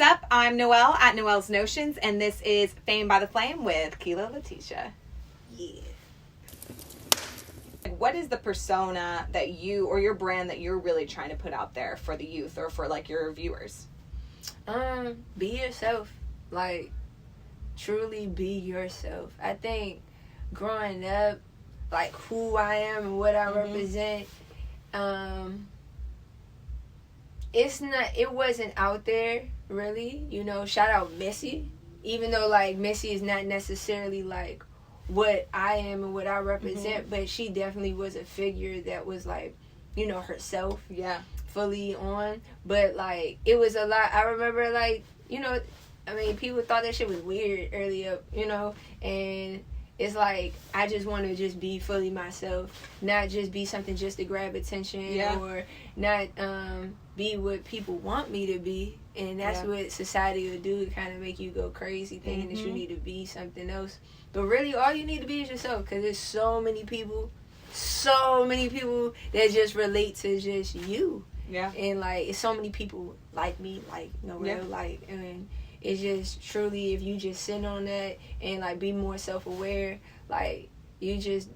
up? I'm Noelle at Noelle's Notions, and this is Fame by the Flame with Kelow Latesha. Yeah. What is the persona that you, or your brand that you're really trying to put out there for the youth or for like your viewers? Be yourself. Like, truly be yourself. I think growing up, like who I am and what I represent, it wasn't out there really, you know. Shout out Missy, even though like Missy is not necessarily like what I am and what I represent, but she definitely was a figure that was like, you know, herself, fully on. But like it was a lot. I remember like, you know, I mean, people thought that shit was weird early up, you know, and it's like I just want to just be fully myself, not just be something just to grab attention or not be what people want me to be. And that's what society will do, kind of make you go crazy thinking that you need to be something else. But really all you need to be is yourself, because there's so many people that just relate to just you. Yeah. And like it's so many people like me, like Noelle, like, and it's just truly, if you just sit on that and like be more self-aware, like you just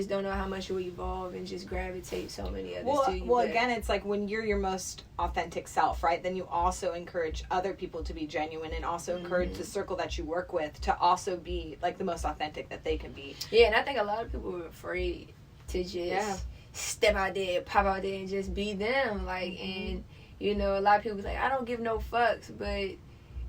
don't know how much you'll evolve and just gravitate so many others to you. Well, again, it's like when you're your most authentic self, right? Then you also encourage other people to be genuine, and also encourage the circle that you work with to also be like the most authentic that they can be. Yeah, and I think a lot of people are afraid to just step out there, pop out there, and just be them. Like, and you know, a lot of people like, I don't give no fucks, but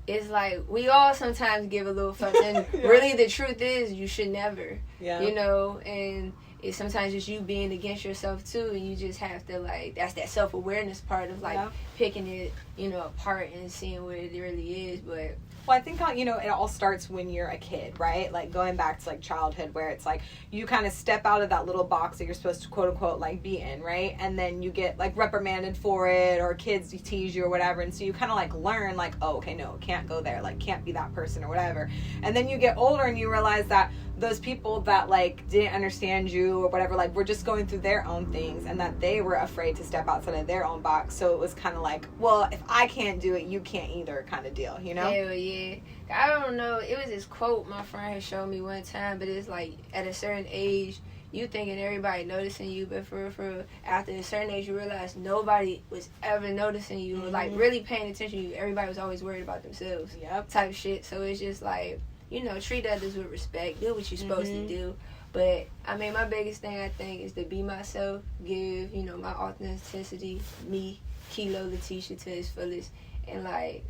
it's like we all sometimes give a little fucks, and really the truth is you should never. You know, and it's sometimes just you being against yourself too, and you just have to like, that's that self-awareness part of like picking it, you know, apart and seeing what it really is. But well, I think, you know, it all starts when you're a kid, right? Like going back to like childhood, where it's like you kind of step out of that little box that you're supposed to quote unquote like be in, right? And then you get like reprimanded for it, or kids tease you or whatever, and so you kind of like learn like, oh, okay, no, can't go there, like can't be that person or whatever. And then you get older and you realize that those people that like didn't understand you or whatever, like were just going through their own things, and that they were afraid to step outside of their own box. So it was kind of like, well, if I can't do it, you can't either, kind of deal, you know? Hell yeah. I don't know, it was this quote my friend had showed me one time, but it's like at a certain age you thinking everybody noticing you, but for after a certain age you realize nobody was ever noticing you or like really paying attention to you. Everybody was always worried about themselves, type shit. So it's just like, you know, treat others with respect, do what you're supposed to do. But I mean, my biggest thing I think is to be myself, give, you know, my authenticity, me, Kelow Latesha, to its fullest, and like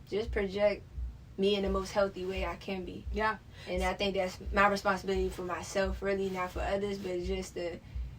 just project me in the most healthy way I can be. Yeah. And I think that's my responsibility for myself, really, not for others, but just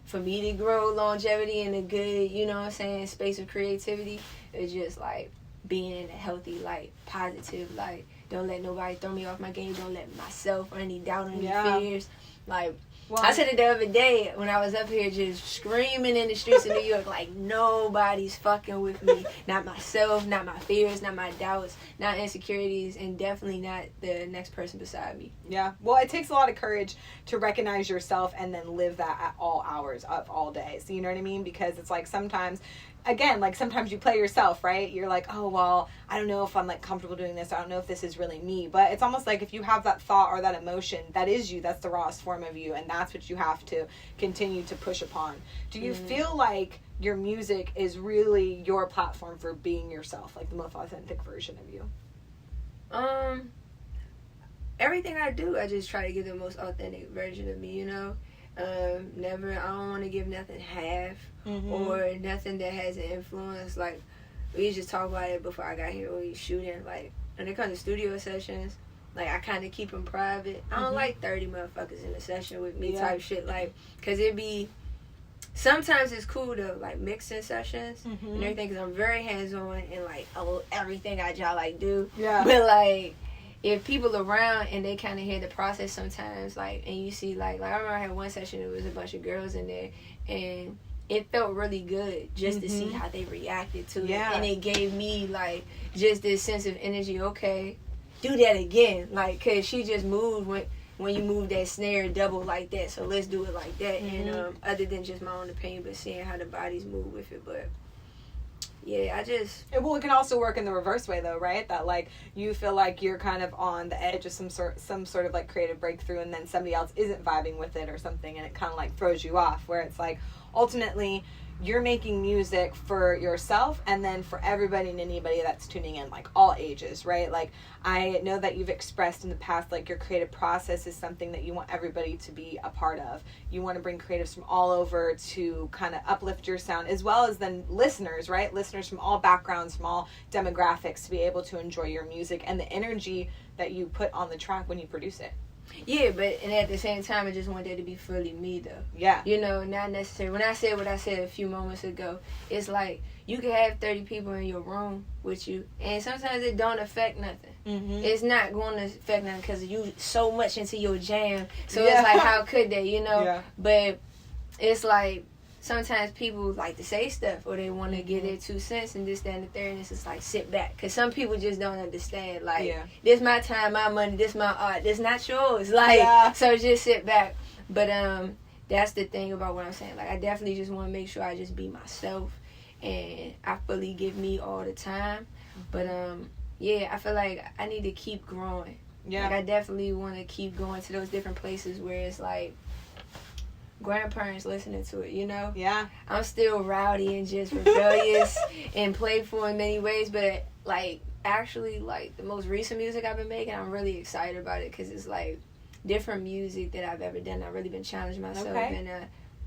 for me to grow longevity in a good, you know what I'm saying, space of creativity. It's just like being in a healthy, like positive, like don't let nobody throw me off my game, don't let myself or any doubt or any fears. Like, well, I said it the other day when I was up here just screaming in the streets of New York, like, nobody's fucking with me. Not myself, not my fears, not my doubts, not insecurities, and definitely not the next person beside me. Yeah. Well, it takes a lot of courage to recognize yourself and then live that at all hours of all days. You know what I mean? Because it's like sometimes, again, like sometimes you play yourself, right? You're like, oh, well, I don't know if I'm like comfortable doing this. I don't know if this is really me. But it's almost like if you have that thought or that emotion, that is you. That's the rawest form of you. And that's what you have to continue to push upon. Do you feel like your music is really your platform for being yourself, like the most authentic version of you? Everything I do, I just try to give the most authentic version of me, you know? I don't want to give nothing half or nothing that has an influence. Like, we just talk about it before I got here when we shooting. Like, when it comes to studio sessions, like, I kind of keep them private. I don't like 30 motherfuckers in a session with me type shit. Like, because it be, sometimes it's cool to, like, mix in sessions and everything, because I'm very hands-on and, like, everything I just, like, do. Yeah. But, like, if people around and they kind of hear the process sometimes, like, and you see, like I remember I had one session, it was a bunch of girls in there, and it felt really good just to see how they reacted to it. And it gave me, like, just this sense of energy. Okay, do that again. Like, because she just moved when you move that snare double like that, so let's do it like that. And other than just my own opinion, but seeing how the bodies move with it. But yeah, I just... Well, it can also work in the reverse way, though, right? That, like, you feel like you're kind of on the edge of some sort of, like, creative breakthrough, and then somebody else isn't vibing with it or something, and it kind of, like, throws you off, where it's, like, ultimately, you're making music for yourself and then for everybody and anybody that's tuning in, like, all ages, right? Like, I know that you've expressed in the past, like, your creative process is something that you want everybody to be a part of. You want to bring creatives from all over to kind of uplift your sound, as well as then listeners, right? Listeners from all backgrounds, from all demographics, to be able to enjoy your music and the energy that you put on the track when you produce it. Yeah, but and at the same time, I just want that to be fully me, though. Yeah. You know, not necessarily. When I said what I said a few moments ago, it's like you can have 30 people in your room with you, and sometimes it don't affect nothing. Mm-hmm. It's not going to affect nothing because you so much into your jam. So it's like, how could they, you know? Yeah. But it's like, sometimes people like to say stuff or they want to get their 2 cents and this, that, and the third, and it's just like, sit back. Because some people just don't understand. Like, this my time, my money, this my art. This not yours. Like, so just sit back. But that's the thing about what I'm saying. Like, I definitely just want to make sure I just be myself and I fully give me all the time. But, yeah, I feel like I need to keep growing. Yeah. Like, I definitely want to keep going to those different places where it's like, grandparents listening to it, you know? Yeah. I'm still rowdy and just rebellious and playful in many ways, but, like, actually, like, the most recent music I've been making, I'm really excited about it because it's, like, different music that I've ever done. I've really been challenging myself, and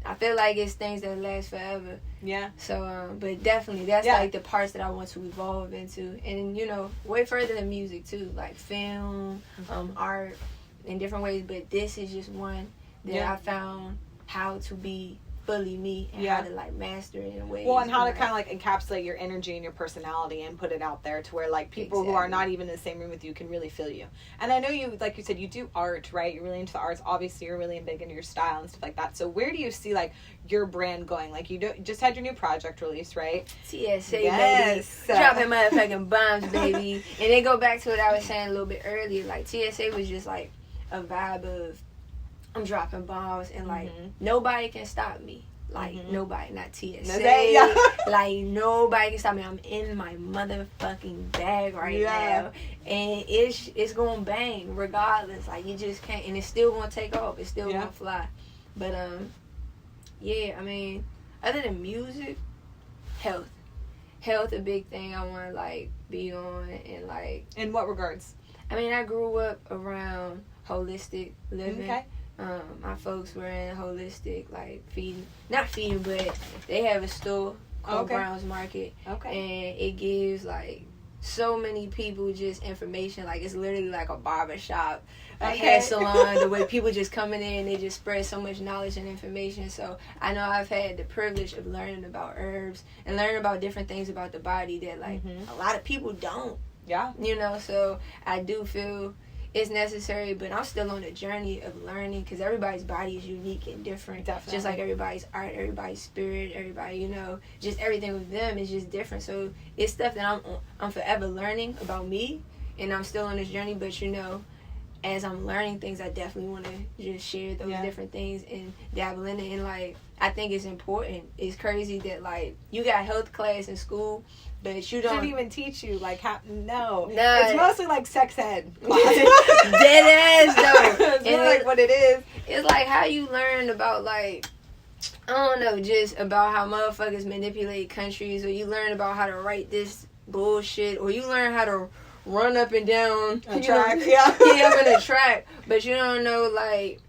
I feel like it's things that last forever. Yeah. So, but definitely, that's, like, the parts that I want to evolve into. And, you know, way further than music, too, like film, art, in different ways, but this is just one that I found how to be fully me and how to like master it in a way. Well, and how to kind of like encapsulate your energy and your personality and put it out there to where like people who are not even in the same room with you can really feel you. And I know you, like you said, you do art, right? You're really into the arts. Obviously, you're really big into your style and stuff like that. So where do you see like your brand going? Like you just had your new project released, right? TSA, baby. Dropping motherfucking bombs, baby. And they go back to what I was saying a little bit earlier. Like TSA was just like a vibe of I'm dropping bombs and like nobody can stop me. Like nobody, not TSA. Like nobody can stop me. I'm in my motherfucking bag right now, and it's gonna bang regardless. Like you just can't, and it's still gonna take off. It's still gonna fly. But I mean, other than music, health a big thing I want to like be on and like. In what regards? I mean, I grew up around holistic living. Okay. My folks were in holistic, like not feeding, but they have a store called Brown's Market. Okay. And it gives like so many people just information. Like it's literally like a barber shop, a hair salon, the way people just come in there and they just spread so much knowledge and information. So I know I've had the privilege of learning about herbs and learning about different things about the body that like a lot of people don't. Yeah. You know, so I do feel it's necessary, but I'm still on the journey of learning because everybody's body is unique and different. Definitely. Just like everybody's art, everybody's spirit, everybody, you know, just everything with them is just different. So it's stuff that I'm forever learning about me, and I'm still on this journey. But you know, as I'm learning things, I definitely want to just share those different things and dabble in it. And like, I think it's important. It's crazy that like you got health class in school, but you don't shouldn't even teach you like how. No, it's mostly like sex ed. Dead ass though. It's really like what it is. It's like how you learn about like I don't know, just about how motherfuckers manipulate countries, or you learn about how to write this bullshit, or you learn how to run up and down a track. Up in a track, but you don't know like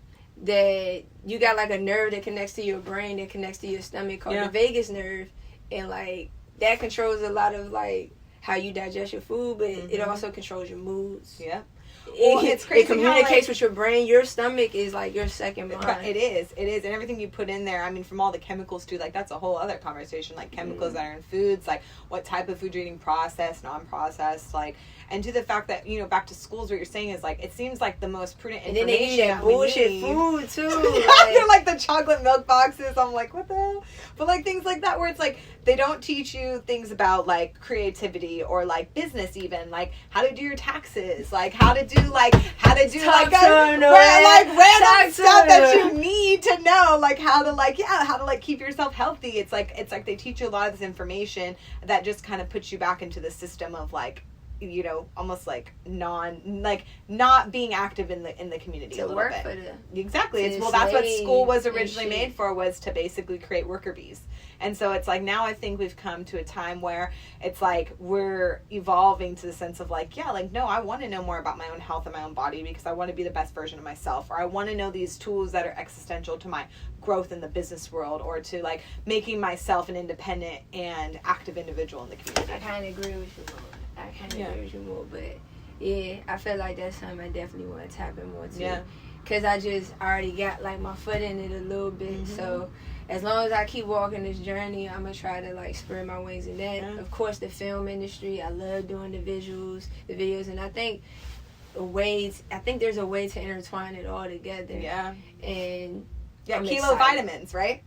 that you got like a nerve that connects to your brain that connects to your stomach called the vagus nerve, and like that controls a lot of like how you digest your food, but it also controls your moods. Yeah. It's crazy. It communicates with your brain. Your stomach is like your second mind. It is, and everything you put in there. I mean, from all the chemicals too. Like that's a whole other conversation. Like chemicals that are in foods, like what type of food you're eating, processed, non-processed, like, and to the fact that you know, back to schools, what you're saying is like it seems like the most prudent information. And then they eat that bullshit food too. They're like the chocolate milk boxes. I'm like, what the hell? But like things like that, where it's like they don't teach you things about like creativity or like business, even like how to do your taxes, like how to do like random stuff that you need to know, like how to keep yourself healthy. It's like they teach you a lot of this information that just kind of puts you back into the system of like, you know, almost like not being active in the community to a little work bit. For them. Exactly. That's what school was originally made for, was to basically create worker bees. And so it's like, now I think we've come to a time where it's like we're evolving to the sense of like, yeah, like, no, I want to know more about my own health and my own body because I want to be the best version of myself, or I want to know these tools that are existential to my growth in the business world, or to like making myself an independent and active individual in the community. I kind of agree with you more, but yeah, I feel like that's something I definitely want to tap in more to. Yeah. Because I already got like my foot in it a little bit, so as long as I keep walking this journey, I'm gonna try to like spread my wings in that. Yeah. Of course, the film industry, I love doing the videos, and I think there's a way to intertwine it all together. Yeah. And yeah, Kelow vitamins, right?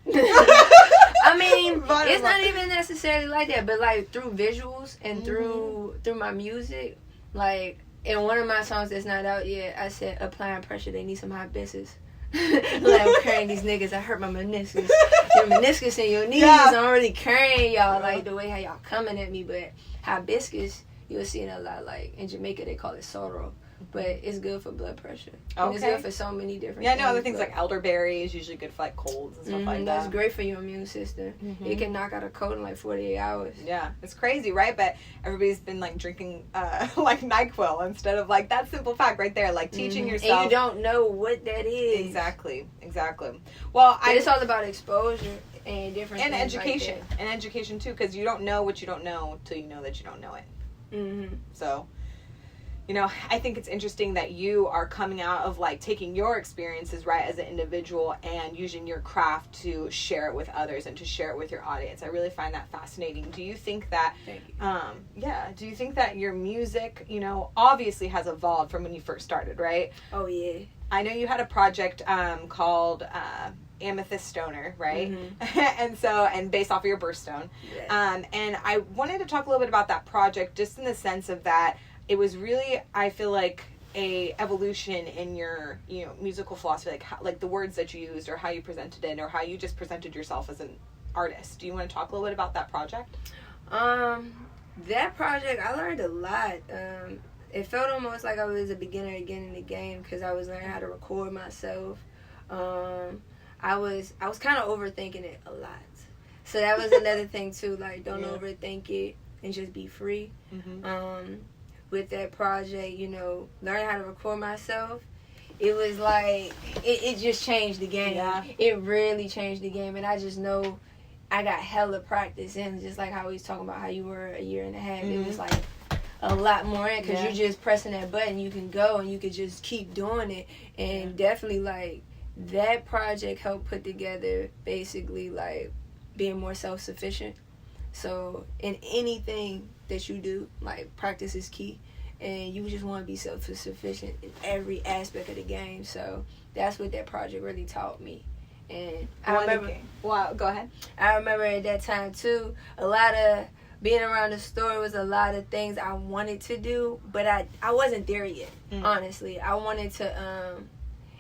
I mean, it's not even necessarily like that, but like through visuals and through my music, like in one of my songs that's not out yet, I said, applying pressure, they need some hibiscus. Like, I'm carrying these niggas, I hurt my meniscus. Your meniscus and your knees, I'm really carrying y'all, like the way how y'all coming at me. But hibiscus, you'll see it a lot, like in Jamaica they call it sorrel. But it's good for blood pressure. And it's good for so many different things. Yeah, I know other things like elderberry is usually good for like colds and stuff like that. That's great for your immune system. It can knock out a cold in like 48 hours. Yeah, it's crazy, right? But everybody's been like drinking like NyQuil instead of like that simple fact right there, like teaching yourself. And you don't know what that is. Exactly. Well, it's all about exposure and different and things education, like that. And education too, because you don't know what you don't know till you know that you don't know it. So. You know, I think it's interesting that you are coming out of like taking your experiences, right, as an individual and using your craft to share it with others and to share it with your audience. I really find that fascinating. Do you think that, do you think that your music, you know, obviously has evolved from when you first started, right? Oh, yeah. I know you had a project called Amethyst Stoner, right? and based off of your birthstone. Yeah. And I wanted to talk a little bit about that project just in the sense of that it was really, I feel like, a evolution in your, you know, musical philosophy, like how, like the words that you used or how you presented it or how you just presented yourself as an artist. Do you want to talk a little bit about that project? That project, I learned a lot. It felt almost like I was a beginner again in the game because I was learning how to record myself. I was kind of overthinking it a lot. So that was another thing too, like don't overthink it and just be free. With that project, you know, learning how to record myself, it was like, it just changed the game. Yeah. It really changed the game. And I just know I got hella practice in, just like how we was talking about how you were a year and a half. It was like a lot more in because you're just pressing that button. You can go and you can just keep doing it. And definitely like that project helped put together basically like being more self-sufficient. So in anything that you do, like practice is key, and you just want to be self-sufficient in every aspect of the game. So that's what that project really taught me. And I remember, go ahead. I remember at that time too, a lot of being around the store was a lot of things I wanted to do, but I wasn't there yet. Honestly, I wanted to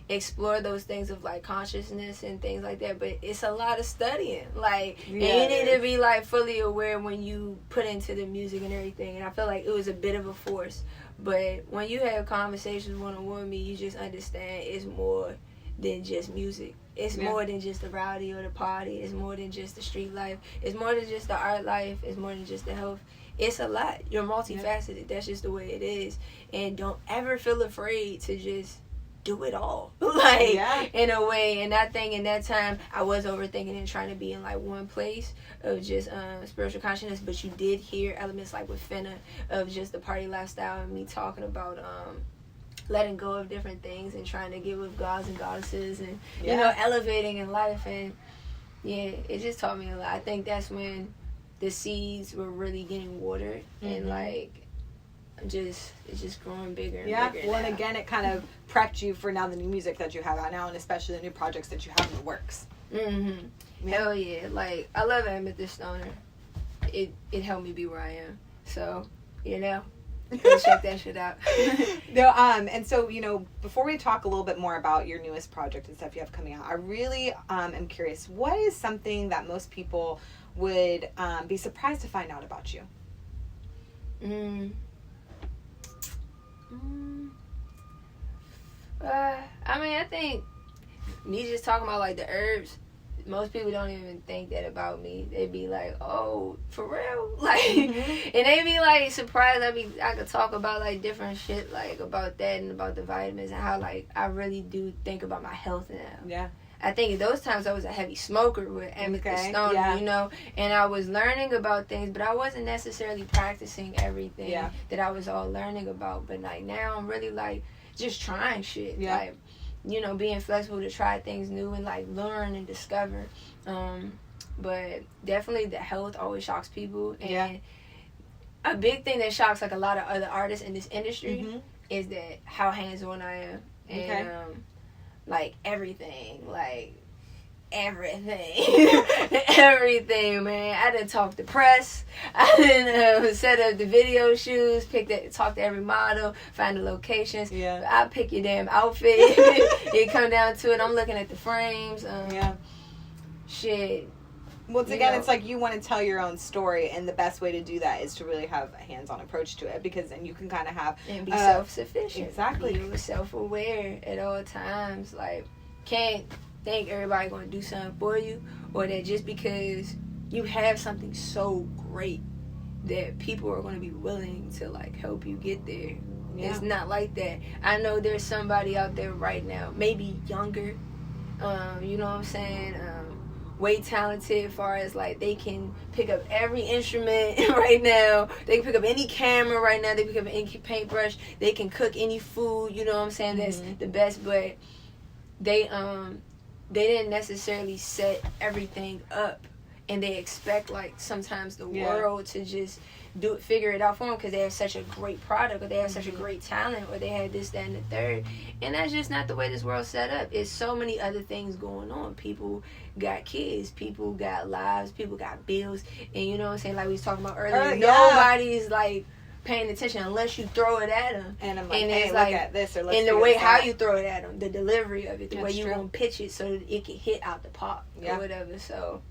explore those things of like consciousness and things like that, but it's a lot of studying, like and you need to be like fully aware when you put into the music and everything. And I feel like it was a bit of a force, but when you have conversations one-on-one with me, you just understand it's more than just music. It's more than just the rowdy or the party. It's more than just the street life. It's more than just the art life. It's more than just the health. It's a lot. You're multifaceted. That's just the way it is. And don't ever feel afraid to just do it all, like in a way. And I think in that time I was overthinking and trying to be in like one place of just spiritual consciousness, but you did hear elements like with Finna of just the party lifestyle and me talking about letting go of different things and trying to get with gods and goddesses and you know, elevating in life. And it just taught me a lot. I think that's when the seeds were really getting watered and like it's just growing bigger and bigger. Well, and again, it kind of prepped you for now the new music that you have out now, and especially the new projects that you have in the works. Hell yeah. Like, I love Amethyst Stoner. It helped me be where I am. So, you know, Go check that shit out. No, and so, you know, before we talk a little bit more about your newest project and stuff you have coming out, I really am curious, what is something that most people would be surprised to find out about you? I mean, I think me just talking about like the herbs, most people don't even think that about me. They be like, "Oh, for real?" Like, and they be like surprised. I could talk about like different shit, like about that and about the vitamins and how like I really do think about my health now. Yeah. I think at those times I was a heavy smoker with amethyst stone, you know, and I was learning about things, but I wasn't necessarily practicing everything that I was all learning about. But like now I'm really like just trying shit, like, you know, being flexible to try things new and like learn and discover. But definitely the health always shocks people, and a big thing that shocks like a lot of other artists in this industry is that how hands-on I am, and like everything, everything, man. I done talked to press. I done set up the video shoots, talk to every model, find the locations. I pick your damn outfit. It come down to it. I'm looking at the frames. Shit. Once again, it's like you want to tell your own story, and the best way to do that is to really have a hands-on approach to it, because then you can kind of have and be self-sufficient. Exactly. Be self-aware at all times. Like, can't think everybody gonna do something for you, or that just because you have something so great that people are gonna be willing to like help you get there. It's not like that. I know there's somebody out there right now, maybe younger, you know what I'm saying, way talented as far as like they can pick up every instrument right now, they can pick up any camera right now, they pick up any paintbrush, they can cook any food, you know what I'm saying, that's the best, but they didn't necessarily set everything up, and they expect like sometimes the world to just figure it out for them because they have such a great product, or they have such a great talent, or they have this, that, and the third, and that's just not the way this world's set up. It's so many other things going on. People got kids, people got lives, people got bills, and you know what I'm saying, like we was talking about earlier, nobody's like paying attention unless you throw it at them. And I'm like, and hey, look at this, or let's and the way how you throw it at them, the delivery of it, the way you gonna pitch it so that it can hit out the pop or whatever. So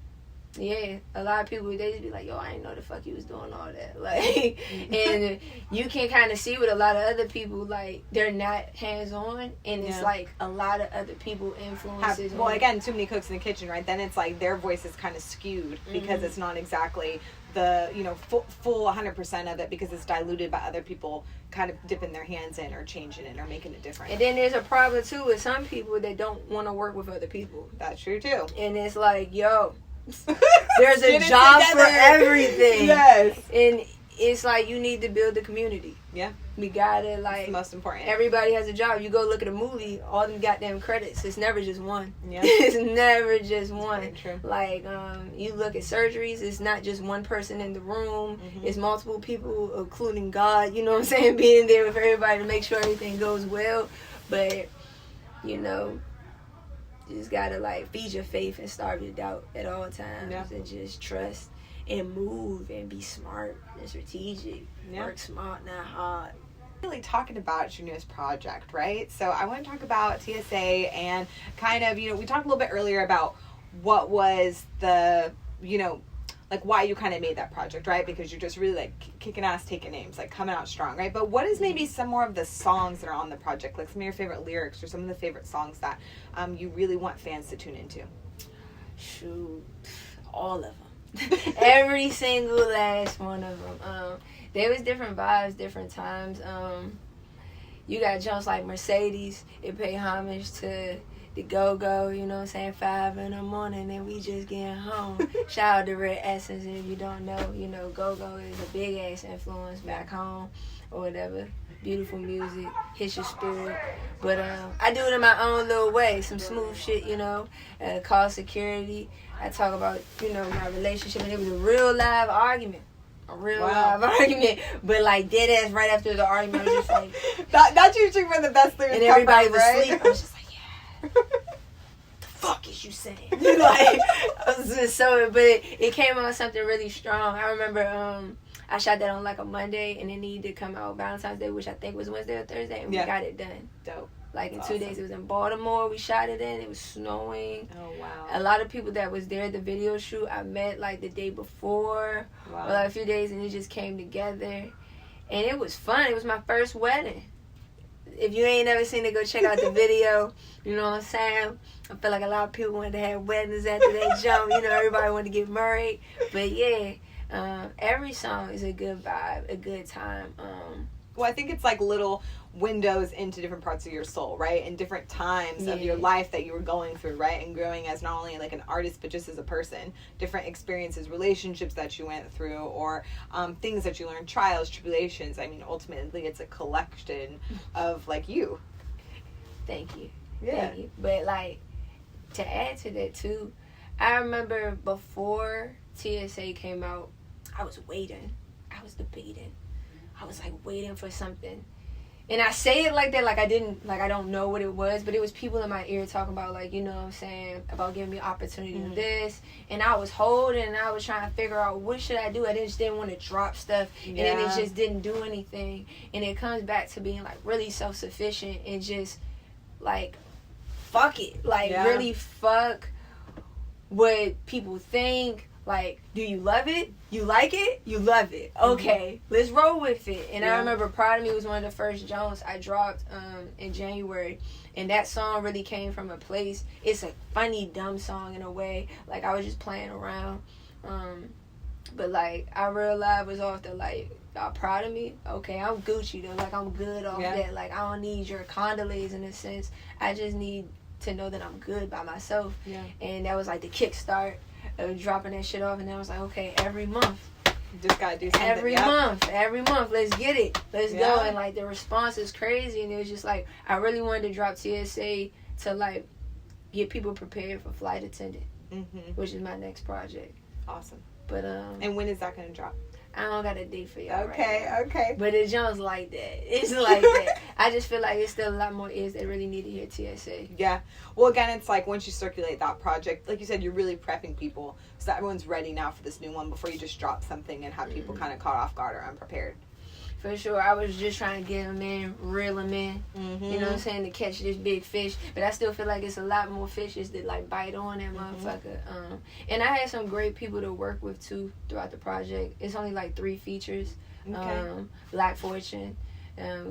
a lot of people, they just be like, yo, I didn't know the fuck you was doing all that. Like, and you can kind of see with a lot of other people, like, they're not hands-on, and it's like a lot of other people influences. Well, again, too many cooks in the kitchen, right? Then it's like their voice is kind of skewed because it's not exactly the, you know, full 100% of it, because it's diluted by other people kind of dipping their hands in or changing it or making it different. And then there's a problem, too, with some people that don't want to work with other people. That's true, too. And it's like, yo, there's a job for everything. Yes. And it's like you need to build the community. Yeah. We gotta, like, it's the most important. Everybody has a job. You go look at a movie, all them goddamn credits. It's never just one. Yeah. It's never just one. Very true. Like, you look at surgeries, it's not just one person in the room. It's multiple people, including God, you know what I'm saying, being there with everybody to make sure everything goes well. But, you know, you just gotta like feed your faith and starve your doubt at all times, and just trust and move and be smart and strategic. Work smart, not hard. Really talking about your newest project, right? So I want to talk about TSA and kind of, you know, we talked a little bit earlier about what was the, you know, like why you kind of made that project, right? Because you're just really like kicking ass, taking names, like coming out strong, right? But what is maybe some more of the songs that are on the project, like some of your favorite lyrics or some of the favorite songs that you really want fans to tune into? Shoot, all of them. Every single last one of them. There was different vibes, different times. You got jumps like Mercedes. It paid homage to the Go-Go, you know what I'm saying, 5 in the morning and we just getting home. Shout out to Red Essence. If you don't know, you know, Go-Go is a big ass influence back home or whatever. Beautiful music, hits your spirit. But I do it in my own little way. Some smooth shit, you know. Call security. I talk about, you know, my relationship, and it was a real live argument. Live argument, but like dead ass right after the argument, I was just like, that's usually when the best lyrics and everybody come was right? asleep. I was just like, the fuck is you saying? Like, I was just so, but it came on something really strong. I remember I shot that on like a Monday, and it needed to come out Valentine's Day, which I think was Wednesday or Thursday, and we got it done. Dope. Like That's in 2 awesome. days. It was in Baltimore. We shot it in. It was snowing. Oh, wow. A lot of people that was there at the video shoot, I met like the day before, Wow. or like a few days, and it just came together. And it was fun. It was my first wedding. If you ain't never seen it, go check out the video. You know what I'm saying? I feel like a lot of people wanted to have weddings after they jump. You know, everybody wanted to get married. But yeah, every song is a good vibe, a good time. Well, I think it's like little windows into different parts of your soul, right? And different times of your life that you were going through, right? And growing as not only like an artist, but just as a person. Different experiences, relationships that you went through, or things that you learned, trials, tribulations. I mean, ultimately, it's a collection of like you. Thank you. Yeah. Thank you. But like, to add to that too, I remember before TSA came out, I was waiting. I was debating. I was like waiting for something. And I say it like that, like I don't know what it was, but it was people in my ear talking about, like, you know what I'm saying, about giving me opportunity to this. And I was holding, and I was trying to figure out what should I do. I just didn't want to drop stuff, and then it just didn't do anything. And it comes back to being like really self-sufficient and just like fuck it, like really fuck what people think. Like, do you love it? You like it? You love it. Okay, let's roll with it. And I remember Proud of Me was one of the first Jones I dropped in January. And that song really came from a place. It's a funny, dumb song in a way. Like, I was just playing around. But, like, I realized was off the, like, y'all proud of me? Okay, I'm Gucci, though. Like, I'm good off that. Like, I don't need your condoleezza in a sense. I just need to know that I'm good by myself. Yeah. And that was, like, the kickstart. Dropping that shit off, and then I was like, okay, every month, you just gotta do something. Every month, let's get it, let's go. And like the response is crazy, and it was just like I really wanted to drop TSA to like get people prepared for Flight Attendant, which is my next project. Awesome. But and when is that gonna drop? I don't got a date for y'all. Okay. But it jumps like that. It's like that. I just feel like it's still a lot more ears that really need to hear TSA. Yeah. Well, again, it's like once you circulate that project, like you said, you're really prepping people so that everyone's ready now for this new one before you just drop something and have people kind of caught off guard or unprepared. For sure. I was just trying to get them in, reel them in, you know what I'm saying, to catch this big fish. But I still feel like it's a lot more fishes that, like, bite on that motherfucker. And I had some great people to work with, too, throughout the project. It's only, like, 3 features. Black Fortune,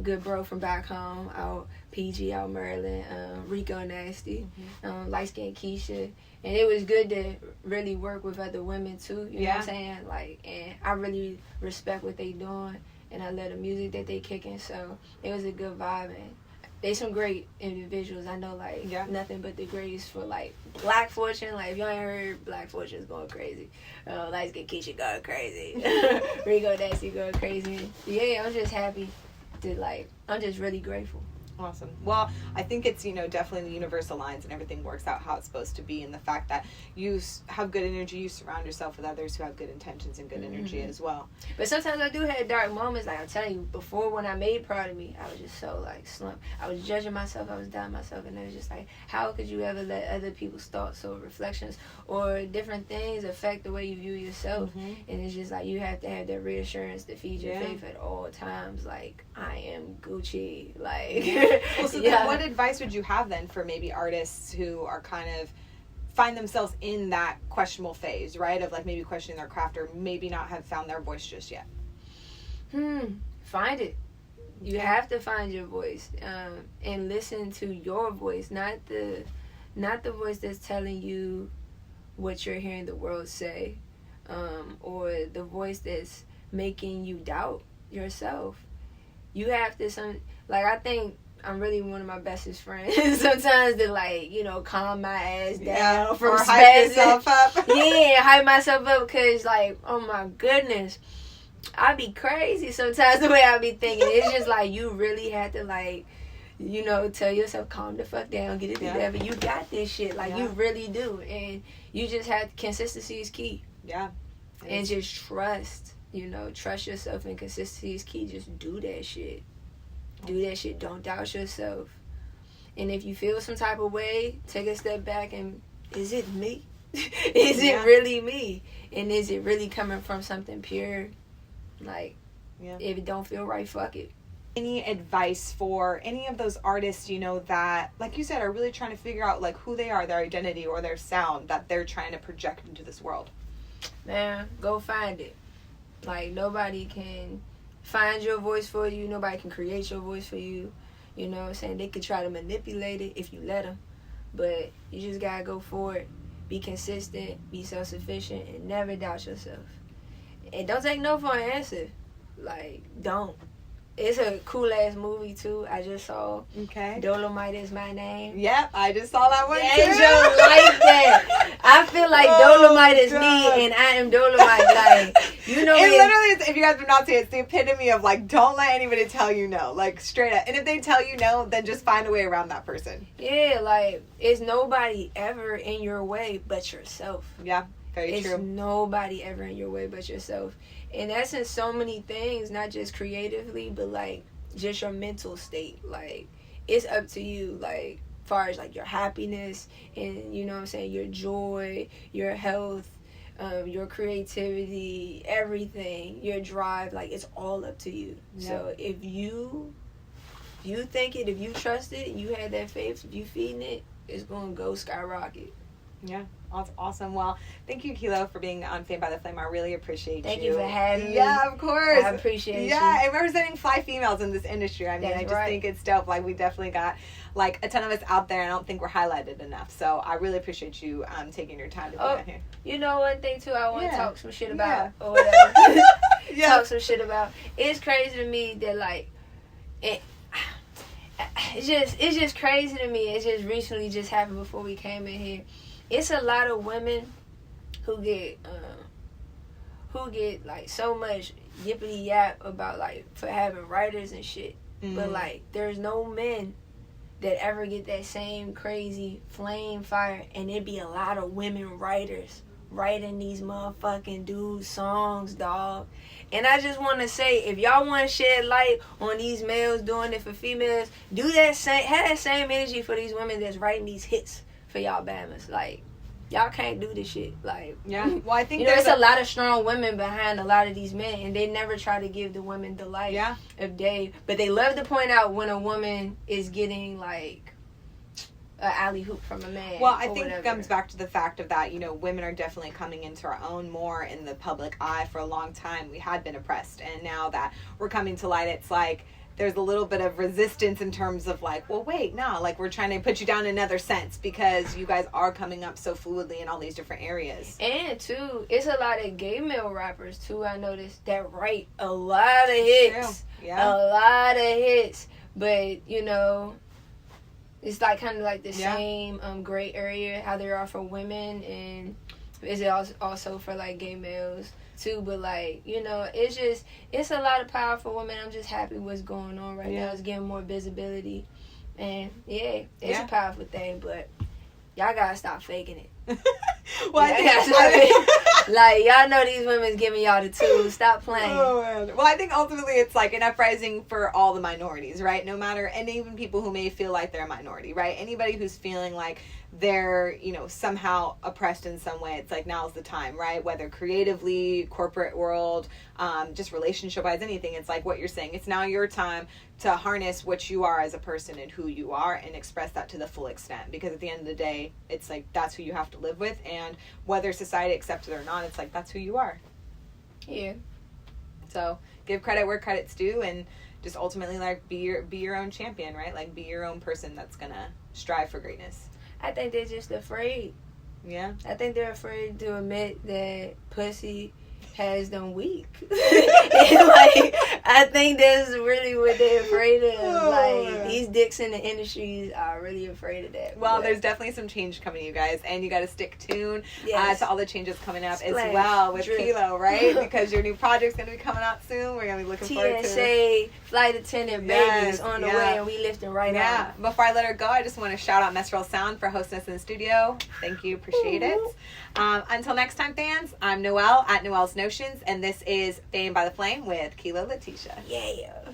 good bro from back home, out PG, out Maryland, Rico Nasty, light-skinned Keisha. And it was good to really work with other women, too, you know what I'm saying? Like, and I really respect what they doing. And I love the music that they kicking, so it was a good vibe. And they some great individuals. I know, like, nothing but the greatest for, like, Black Fortune. Like, if you ain't heard, Black Fortune's going crazy. Light Skin Keisha going crazy. Rico Nasty going crazy. Yeah, I'm just happy to, like, I'm just really grateful. Awesome. Well, I think it's, you know, definitely the universe aligns and everything works out how it's supposed to be. And the fact that you have good energy, you surround yourself with others who have good intentions and good energy as well. But sometimes I do have dark moments. Like I'm telling you, before when I made Proud of Me, I was just so like slumped. I was judging myself. I was doubting myself. And it was just like, how could you ever let other people's thoughts or reflections or different things affect the way you view yourself? And it's just like you have to have that reassurance to feed your faith at all times. Like, I am Gucci. Like... Well, so then what advice would you have then for maybe artists who are kind of find themselves in that questionable phase, right? Of like maybe questioning their craft or maybe not have found their voice just yet. Find it. You have to find your voice and listen to your voice, not the voice that's telling you what you're hearing the world say, or the voice that's making you doubt yourself. You have to I think I'm really one of my bestest friends. Sometimes to like, you know, calm my ass down from hype yourself up. Hype myself up because like, oh my goodness, I be crazy sometimes the way I be thinking. It's just like you really have to like, you know, tell yourself calm the fuck down, get it together. You got this shit, like you really do, and you just have consistency is key. And just trust. You know, trust yourself, and consistency is key. Just do that shit. Do that shit. Don't doubt yourself. And if you feel some type of way, take a step back and, is it me? Is it really me? And is it really coming from something pure? Like, Yeah. if it don't feel right, fuck it. Any advice for any of those artists, you know, that, like you said, are really trying to figure out, like, who they are, their identity or their sound that they're trying to project into this world? Man, go find it. Like, nobody can find your voice for you. Nobody can create your voice for you. You know what I'm saying? They could try to manipulate it if you let them. But you just gotta go for it. Be consistent, be self-sufficient, and never doubt yourself. And don't take no for an answer. Like, don't. It's a cool ass movie too. I just saw. Okay. Dolomite Is My Name. Yep, I just saw that one. Angel like that. I feel like Dolomite is me and I am Dolomite. Like, you know, it literally is, if you guys do not see it, it's the epitome of, like, don't let anybody tell you no. Like, straight up. And if they tell you no, then just find a way around that person. Yeah, like, it's nobody ever in your way but yourself. Yeah, very true. It's nobody ever in your way but yourself. And that's in so many things, not just creatively, but, like, just your mental state. Like, it's up to you, like, as far as, like, your happiness and, you know what I'm saying, your joy, your health, your creativity, everything, your drive, like, it's all up to you. Yeah. So if you think it, if you trust it, and you have that faith, if you feeding it, it's going to go skyrocket. Yeah. That's awesome. Well, thank you, Kelow, for being on Fame by the Flame. I really appreciate you. Thank you for having me. Yeah, of course. I appreciate you. Yeah, and representing fly females in this industry. I mean, I just think it's dope. Like, we definitely got, like, a ton of us out there, and I don't think we're highlighted enough. So I really appreciate you taking your time to be on here. You know one thing, too, I want to talk some shit about, or whatever. Talk some shit about. It's crazy to me that, like, it's just crazy to me. It just recently just happened before we came in here. It's a lot of women who get like so much yippity yap about, like, for having writers and shit. Mm-hmm. But, like, there's no men that ever get that same crazy flame fire, and it be a lot of women writers writing these motherfucking dude songs, dog. And I just want to say, if y'all want to shed light on these males doing it for females, have that same energy for these women that's writing these hits for y'all bammers. Like, y'all can't do this shit. Like, yeah. Well, I think there's a lot of strong women behind a lot of these men, and they never try to give the women the light of day. But they love to point out when a woman is getting, like, an alley hoop from a man. Well, I think it comes back to the fact of that, you know, women are definitely coming into our own more in the public eye. For a long time, we had been oppressed, and now that we're coming to light, it's like there's a little bit of resistance in terms of, like, well, wait, no, like, we're trying to put you down in another sense because you guys are coming up so fluidly in all these different areas. And, too, it's a lot of gay male rappers, too, I noticed, that write a lot of hits. Yeah. A lot of hits. But, you know, it's, like, kind of like the same gray area, how there are for women, and is it also for, like, gay males too. But, like, you know, it's a lot of powerful women. I'm just happy what's going on right now. It's getting more visibility, and it's a powerful thing. But y'all gotta stop faking it. Well, like, y'all know these women's giving y'all the tools. Stop playing. Oh, man. Well, I think ultimately it's like an uprising for all the minorities, right? No matter, and even people who may feel like they're a minority, right? Anybody who's feeling like they're, you know, somehow oppressed in some way, it's like now's the time, right? Whether creatively, corporate world, just relationship wise, anything. It's like what you're saying. It's now your time to harness what you are as a person and who you are and express that to the full extent. Because at the end of the day, it's like that's who you have to live with, and whether society accepts it or not, it's like that's who you are. Yeah. So give credit where credit's due, and just ultimately, like, be your own champion, right? Like, be your own person that's gonna strive for greatness. I think they're just afraid. Yeah. I think they're afraid to admit that pussy has them weak. And, like, I think that's really what they're afraid of. Like, these dicks in the industries are really afraid of that. Well, there's definitely some change coming, you guys, and you got to stick tuned to all the changes coming up as well with Kelow, right? Because your new project's going to be coming out soon. We're going to be looking forward to it. TSA flight attendant babies on the way, and we lifting right out. Yeah. Before I let her go, I just want to shout out Mesrel Sound for hosting us in the studio. Thank you. Appreciate it. Until next time, fans, I'm Noelle at Noelle's Notions, and this is Fame by the Flame with Kelow Latesha. Yeah.